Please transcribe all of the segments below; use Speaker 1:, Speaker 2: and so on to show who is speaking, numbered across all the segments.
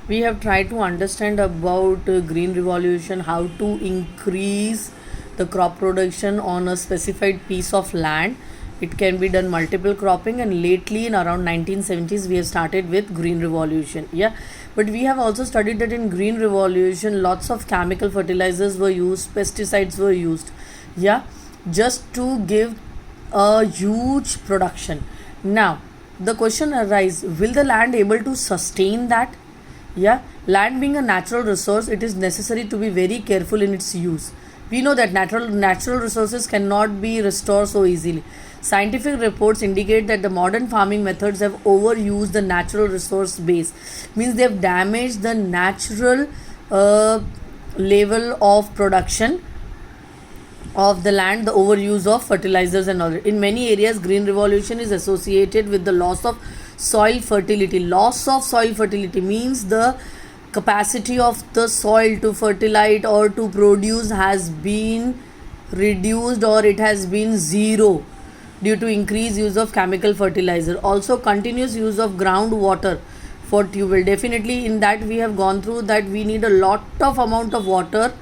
Speaker 1: we have tried to understand about green revolution, how to increase the crop production on a specified piece of land. It can be done multiple cropping, and lately in around 1970s we have started with green revolution. Yeah, but we have also studied that in green revolution lots of chemical fertilizers were used, pesticides were used. Yeah, just to give a huge production. Now the question arises, will the land able to sustain that? Yeah, land being a natural resource, it is necessary to be very careful in its use. We know that natural resources cannot be restored so easily. Scientific reports indicate that the modern farming methods have overused the natural resource base, means they have damaged the natural level of production of the land, the overuse of fertilizers and all. In many areas, green revolution is associated with the loss of soil fertility. Loss of soil fertility means the capacity of the soil to fertilize or to produce has been reduced, or it has been zero due to increased use of chemical fertilizer. Also, continuous use of groundwater for tubewell. Definitely, in that we have gone through that we need a lot of amount of water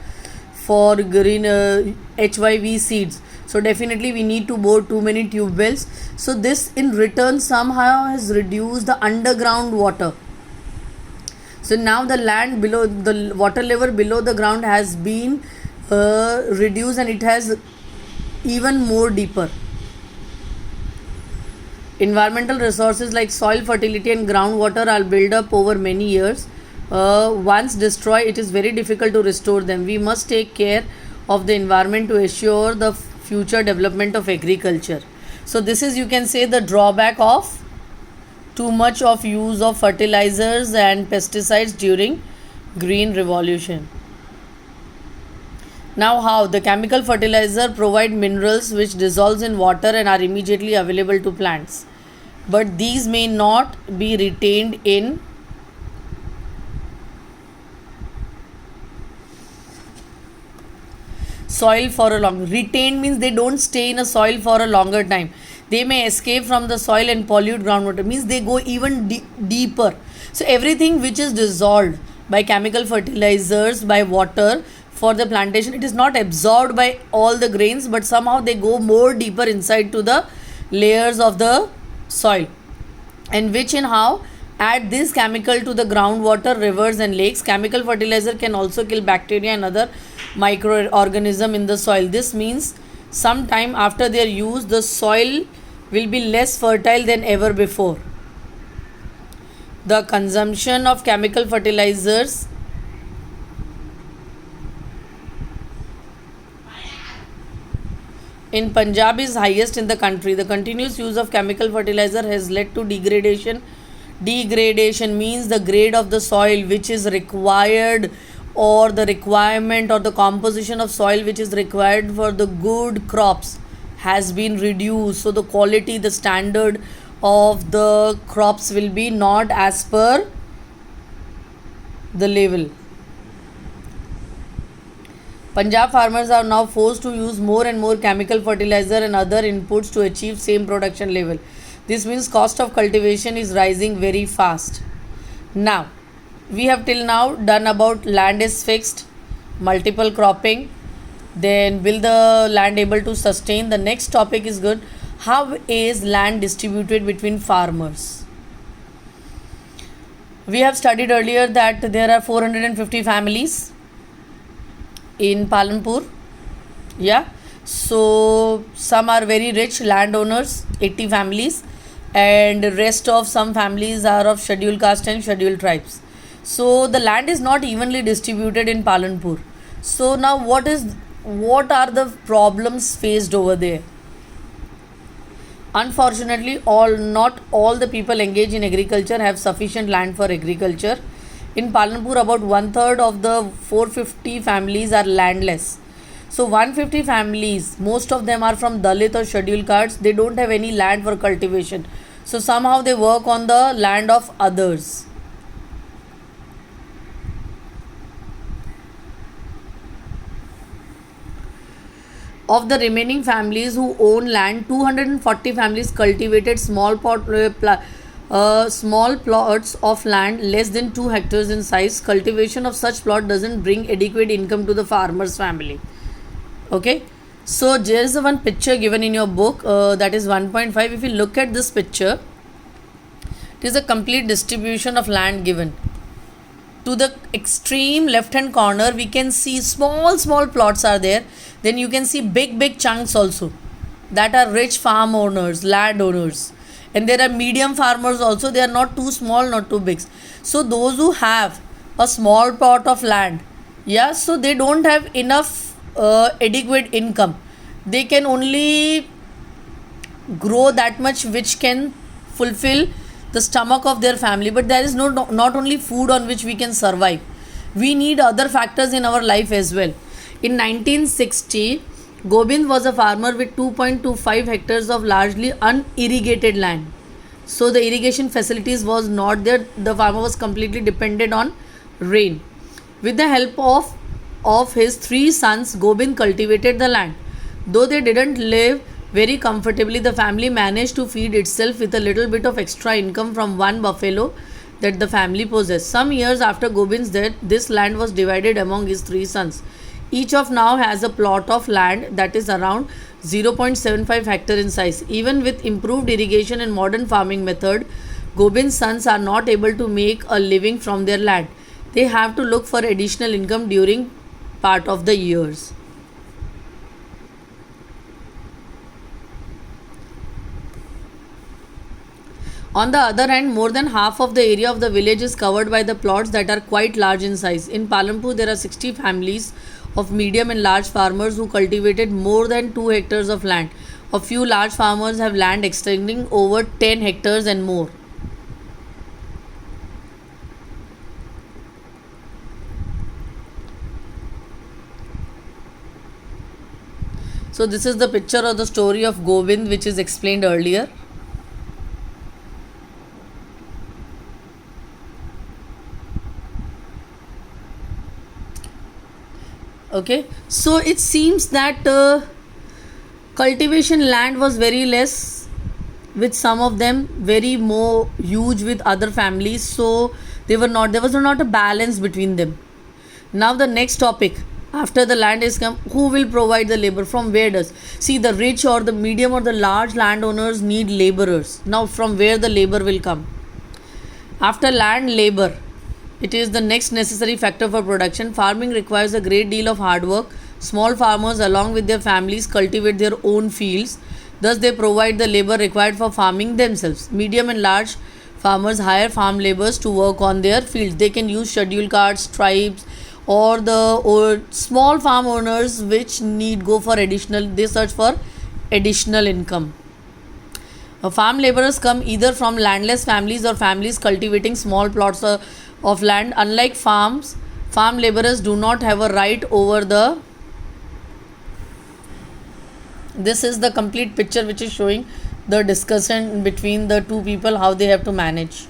Speaker 1: for green HYV seeds. So definitely we need to bore too many tube wells. So this in return somehow has reduced the underground water. So now the land below, the water level below the ground has been reduced, and it has even more deeper. Environmental resources like soil fertility and groundwater are built up over many years. Once destroyed, it is very difficult to restore them. We must take care of the environment to assure the future development of agriculture. So this is, you can say, the drawback of too much of use of fertilizers and pesticides during green revolution. Now, how the chemical fertilizer provide minerals which dissolves in water and are immediately available to plants, but these may not be retained in soil for a long. Retained means they don't stay in a soil for a longer time. They may escape from the soil and pollute groundwater, means they go even deeper. So everything which is dissolved by chemical fertilizers, by water for the plantation, it is not absorbed by all the grains, but somehow they go more deeper inside to the layers of the soil. And which and how add this chemical to the groundwater, rivers and lakes. Chemical fertilizer can also kill bacteria and other microorganism in the soil. This means sometime after their use, the soil will be less fertile than ever before. The consumption of chemical fertilizers in Punjab is highest in the country. The continuous use of chemical fertilizer has led to degradation. Degradation means the grade of the soil which is required, or the requirement or the composition of soil which is required for the good crops has been reduced. So the quality, the standard of the crops will be not as per the level. Punjab farmers are now forced to use more and more chemical fertilizer and other inputs to achieve same production level. This means cost of cultivation is rising very fast. Now, we have till now done about land is fixed, multiple cropping, then will the land able to sustain. The next topic is good. How is land distributed between farmers? We have studied earlier that there are 450 families in Palanpur. Yeah, so some are very rich landowners, 80 families, and rest of some families are of scheduled caste and scheduled tribes. So the land is not evenly distributed in Palanpur. So now what are the problems faced over there? Unfortunately, not all the people engaged in agriculture have sufficient land for agriculture. In Palanpur, about 1/3 of the 450 families are landless. So 150 families, most of them are from Dalit or scheduled castes. They don't have any land for cultivation. So somehow they work on the land of others. Of the remaining families who own land, 240 families cultivated small Small plots of land less than 2 hectares in size, cultivation of such plot doesn't bring adequate income to the farmer's family. Okay, so there is one picture given in your book, that is 1.5. If you look at this picture, it is a complete distribution of land given. To the extreme left hand corner we can see small plots are there. Then you can see big chunks also, that are rich farm owners, land owners. And there are medium farmers also, they are not too small, not too big. So those who have a small plot of land, yeah, so they don't have enough adequate income. They can only grow that much which can fulfill the stomach of their family, but there is not only food on which we can survive. We need other factors in our life as well. In 1960, Gobind was a farmer with 2.25 hectares of largely unirrigated land. So the irrigation facilities was not there. The farmer was completely dependent on rain. With the help of his 3 sons, Gobind cultivated the land. Though they didn't live very comfortably, the family managed to feed itself with a little bit of extra income from one buffalo that the family possessed. Some years after Gobind's death, this land was divided among his 3 sons. Each of now has a plot of land that is around 0.75 hectare in size. Even with improved irrigation and modern farming method, Gobind's sons are not able to make a living from their land. They have to look for additional income during part of the years. On the other hand, more than half of the area of the village is covered by the plots that are quite large in size. In Palanpur, there are 60 families of medium and large farmers who cultivated more than 2 hectares of land. A few large farmers have land extending over 10 hectares and more. So this is the picture of the story of Gobind which is explained earlier. Okay, so it seems that cultivation land was very less with some of them, very more huge with other families, so there was not a balance between them. Now the next topic, after the land is come, who will provide the labor? From where does, see, the rich or the medium or the large landowners need laborers. Now from where the labor will come? After land, labor, it is the next necessary factor for production. Farming requires a great deal of hard work. Small farmers, along with their families, cultivate their own fields. Thus, they provide the labor required for farming themselves. Medium and large farmers hire farm laborers to work on their fields. They can use scheduled castes, tribes, or small farm owners which need go for additional. They search for additional income. Farm laborers come either from landless families or families cultivating small plots of land. Unlike farms, farm laborers do not have a right over the. This is the complete picture which is showing the discussion between the two people, how they have to manage.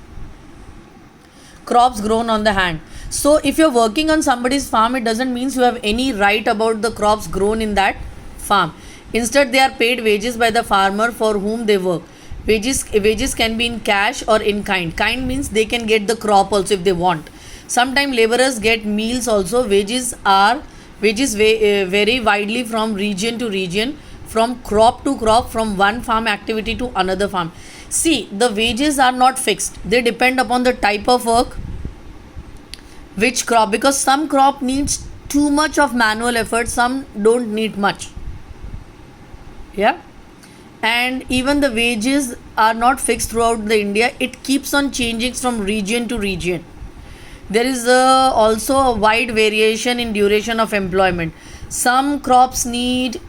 Speaker 1: Crops grown on the hand. So if you're working on somebody's farm, it doesn't mean you have any right about the crops grown in that farm. Instead, they are paid wages by the farmer for whom they work. Wages can be in cash or in kind. Kind means they can get the crop also if they want. Sometimes laborers get meals also. Wages vary widely from region to region, from crop to crop, from one farm activity to another farm. See, the wages are not fixed. They depend upon the type of work, which crop, because some crop needs too much of manual effort, some don't need much. Yeah. And even the wages are not fixed throughout the India. It keeps on changing from region to region. There is also a wide variation in duration of employment. Some crops need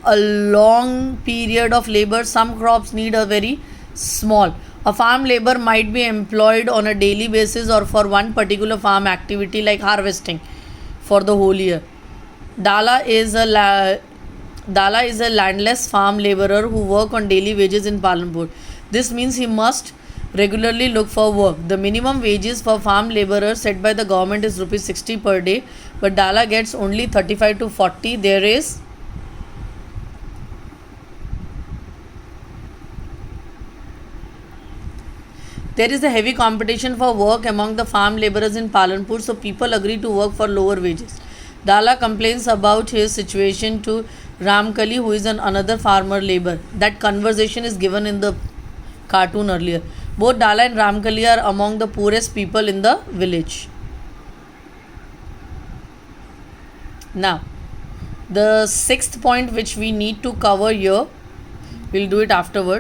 Speaker 1: a long period of labor, some crops need a very small. A farm labor might be employed on a daily basis or for one particular farm activity like harvesting for the whole year. Dala is a landless farm laborer who work on daily wages in Palanpur. This means he must regularly look for work. The minimum wages for farm laborers set by the government is rupees 60 per day, but Dala gets only 35 to 40. There is There is a heavy competition for work among the farm laborers in Palanpur, so people agree to work for lower wages. Dala complains about his situation to Ramkali, who is another farmer labor. That conversation is given in the cartoon earlier. Both Dala and Ramkali are among the poorest people in the village. Now, the sixth point which we need to cover here, we'll do it afterwards.